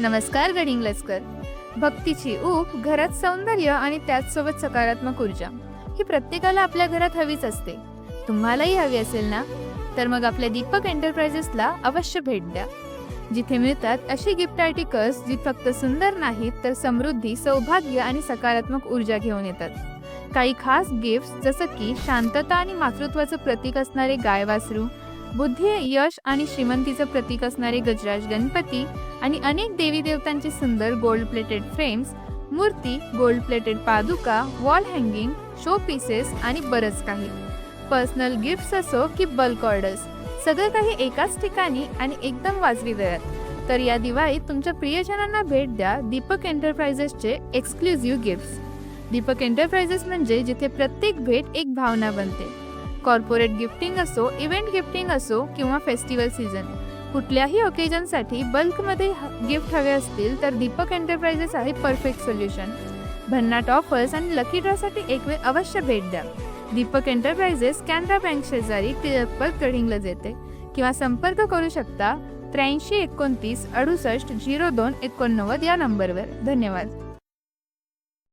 नमस्कार गडिंग लस्कर. भक्तीची ऊब, घरात सौंदर्य आणि त्याचसोबत सकारात्मक ऊर्जा ही प्रत्येकाला आपल्या घरात हवीच असते. तुम्हालाही हवी असेल ना? तर मग आपल्या दीपक एंटरप्राइजेसला अवश्य भेट द्या, जिथे मिळतात अशी गिफ्ट आर्टिकल्स जी फक्त सुंदर नाहीत तर समृद्धी, सौभाग्य आणि सकारात्मक ऊर्जा घेऊन येतात. काही खास गिफ्ट्स जसं की शांतता आणि मातृत्वाचं प्रतीक असणारे गाय वासरू, बुद्धी, यश आणि श्रीमंतीचं प्रतीक असणारे गजराज गणपती आणि अनेक देवी देवतांचे सुंदर गोल्ड प्लेटेड फ्रेम्स, मूर्ती, गोल्ड प्लेटेड पादुका, वॉल हँगिंग, शो पीसेस आणि बरंच काही. पर्सनल गिफ्ट्स असो की बल्क ऑर्डर्स, सगळं काही एकाच ठिकाणी आणि एकदम वाजवी दरात. तर या दिवाळीत तुमच्या प्रियजनांना भेट द्या दीपक एंटरप्राइजेसचे एक्सक्लुझिव्ह गिफ्ट्स. दीपक एंटरप्राइजेस म्हणजे जिथे प्रत्येक भेट एक भावना बनते. कॉर्पोरेट गिफ्टिंग असो, इव्हेंट गिफ्टिंग असो किंवा फेस्टिवल सीझन, कुठल्याही ओकेजनसाठी बल्कमध्ये गिफ्ट हवे असतील तर दीपक एंटरप्राइजेस आहे परफेक्ट सोल्युशन. भन्नाट ऑफर्स आणि लकी ड्रॉसाठी एक वेळ अवश्य भेट द्या. दीपक एंटरप्राइजेस कॅनरा बँक शेजारी टिळक गडिंग्लज येते किंवा संपर्क करू शकता 83 29 68 02 89 या नंबरवर. धन्यवाद.